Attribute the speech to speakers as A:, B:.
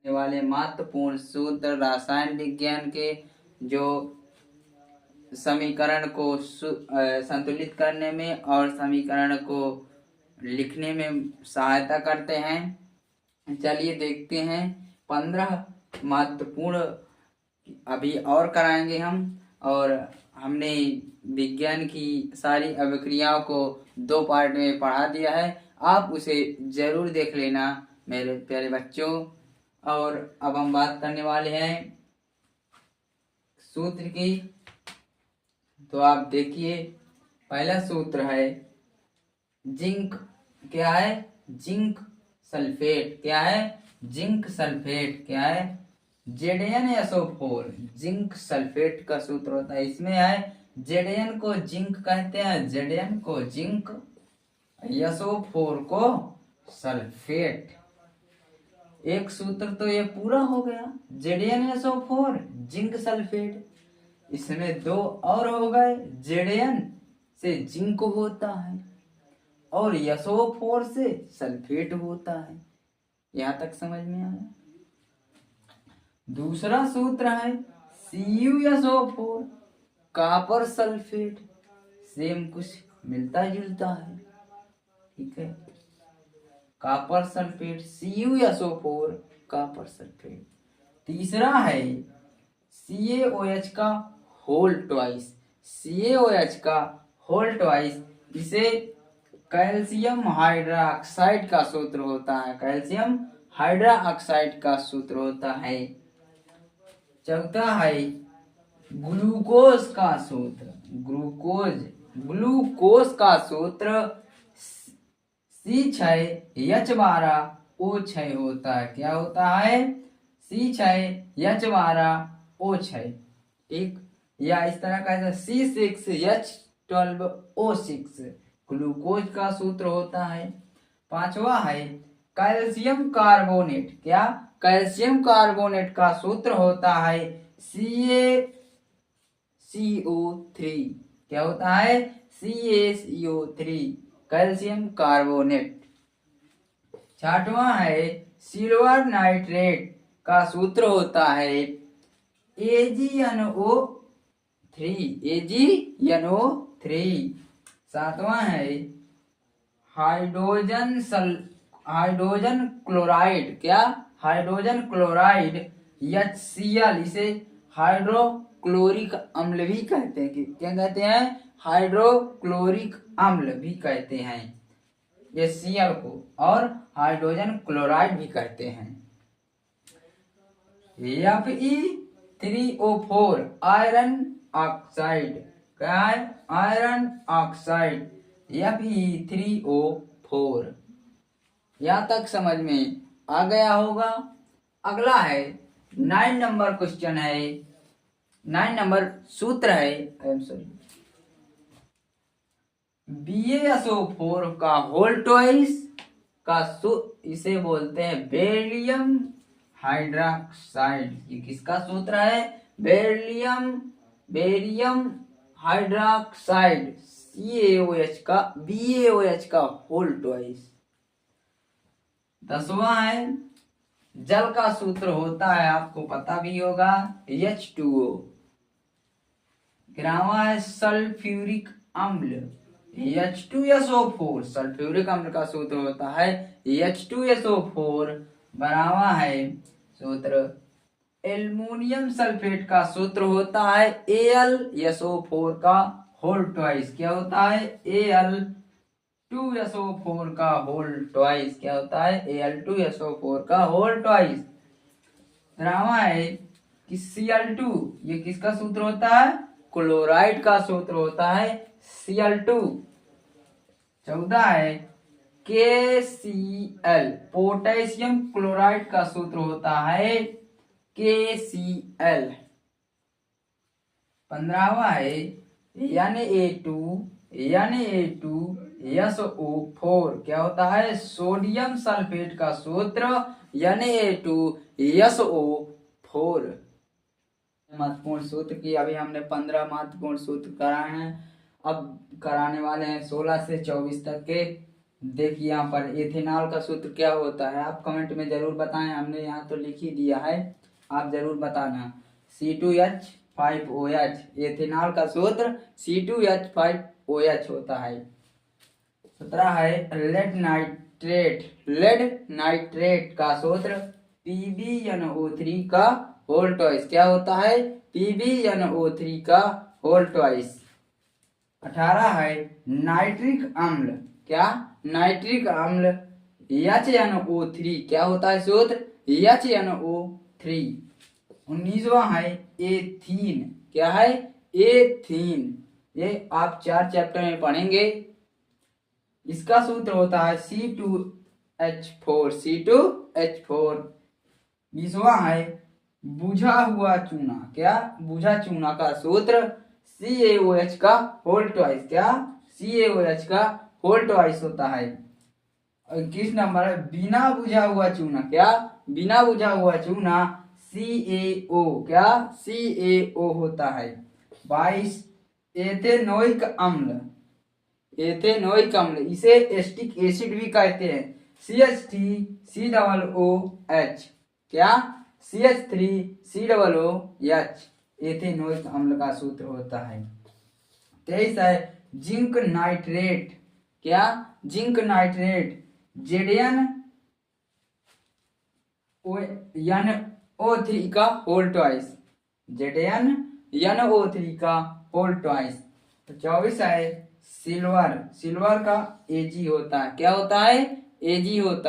A: वाले महत्वपूर्ण सूत्र रसायन विज्ञान के जो समीकरण को संतुलित करने में और समीकरण को लिखने में सहायता करते हैं। चलिए देखते हैं 15 महत्वपूर्ण अभी और कराएंगे हम। और हमने विज्ञान की सारी अभिक्रियाओं को 2 पार्ट में पढ़ा दिया है, आप उसे जरूर देख लेना मेरे प्यारे बच्चों। और अब हम बात करने वाले हैं सूत्र की। तो आप देखिए, पहला सूत्र है जिंक। क्या है? Zinc sulphate. क्या है? Zinc sulphate. क्या है? ZnSO4। जिंक सल्फेट का सूत्र होता है। इसमें है Zn को जिंक कहते हैं, Zn को जिंक, SO4 को सल्फेट। एक सूत्र तो ये पूरा हो गया, ZnSO4 जिंक सल्फेट। इसमें 2 और हो गए, Zn से जिंक होता है और SO4 से सल्फेट होता है। यहां तक समझ में आया? दूसरा सूत्र है CuSO4 कॉपर सल्फेट। सेम कुछ मिलता जुलता है, ठीक है। Copper sulphate, CuSO4 copper sulphate. तीसरा है CaOH का होल ट्वाइस। CaOH का होल ट्वाइस, इसे कैल्शियम हाइड्रोक्साइड का सूत्र होता है। कैल्शियम हाइड्रोक्साइड का सूत्र होता है। चौथा है ग्लूकोज का सूत्र। ग्लूकोज का सूत्र C6H12O6 होता है। क्या होता है? C6H12O6, ठीक। या इस तरह का C6H12O6 ग्लूकोज का सूत्र होता है। पांचवा है कैल्शियम कार्बोनेट। क्या? कैल्शियम कार्बोनेट का सूत्र होता है CaCO3। क्या होता है? CaCO3 calcium carbonate. छठवां है सिल्वर नाइट्रेट का सूत्र होता है AgNO3। सातवां है हाइड्रोजन क्लोराइड। क्या? हाइड्रोजन क्लोराइड HCl, इसे हाइड्रोक्लोरिक अम्ल भी कहते हैं। क्या कहते हैं? हाइड्रोक्लोरिक अम्ल भी कहते हैं HCl को, और हाइड्रोजन क्लोराइड भी कहते हैं। Fe3O4 iron oxide. क्या है? Iron oxide, Fe3O4। यहां तक समझ में आ गया होगा। अगला है 9 नंबर क्वेश्चन है, 9 नंबर सूत्र है, BaSO4 का होल ट्वाइस का इसे बोलते हैं बेरिलियम हाइड्रोक्साइड। ये किसका सूत्र है? बेरियम हाइड्रोक्साइड, BaOH का होल ट्वाइस। 10वां है जल का सूत्र होता है, आपको पता भी होगा, H2O। 11वां है सल्फ्यूरिक अम्ल, H2SO4। सल्फ्यूरिक अम्ल का सूत्र होता है H2SO4। 12वां है सूत्र एल्युमिनियम सल्फेट का सूत्र होता है AlSO4 का होल ट्वाइस। क्या होता है? Al2SO4 का होल ट्वाइस। क्या होता है? Al2SO4 का होल ट्वाइस। 13वां है कि Cl2, ये किसका सूत्र होता है? क्लोराइड का सूत्र होता है Cl2। 14 है KCl, पोटेशियम क्लोराइड का सूत्र होता है KCl। 15वां है Na2SO4। क्या होता है? सोडियम सल्फेट का सूत्र Na2SO4। महत्वपूर्ण सूत्र की अभी हमने 15 महत्वपूर्ण सूत्र कराए हैं। अब कराने वाले हैं 16 से 24 तक के देखिए यहाँ पर एथेनॉल का सूत्र क्या होता है, आप कमेंट में जरूर बताएं, हमने यहाँ तो लिख ही दिया है, आप जरूर बताना। C2H5OH, एथेनॉल का सूत्र C2H5OH होता है। 17 है लेड नाइट्रेट का सूत्र PbNO3 का होल ट्वाइस, क्या होता है, PbNO3 का होल ट्वाइस। 18 है नाइट्रिक अम्ल, क्या, नाइट्रिक अम्ल HNO3, क्या होता है सूत्र, HNO3। 19वां है एथीन, क्या है, एथीन, ये आप 4 चैप्टर में पढ़ेंगे। इसका सूत्र होता है C2H4। 20वां है बुझा हुआ चूना, क्या, बुझा चूना का सूत्र CaOH का होल ट्वाइस, क्या, CaOH का होल ट्वाइस होता है। 21 नंबर है बिना बुझा हुआ चूना, क्या, बिना बुझा हुआ चूना CaO, क्या, CaO होता है। 22 एथेनोइक अम्ल, एथेनोइक अम्ल इसे एस्टिक एसिड भी कहते हैं, CH3COOH, क्या, CH3COOH एथेनोइक अम्ल का सूत्र होता है। 23 है जिंक नाइट्रेट, क्या, जिंक नाइट्रेट ZnNO3 का होल ट्वाइस, ZnNO3 का होल ट्वाइस। 24 है सिल्वर का Ag होता है, क्या होता है, Ag होता है।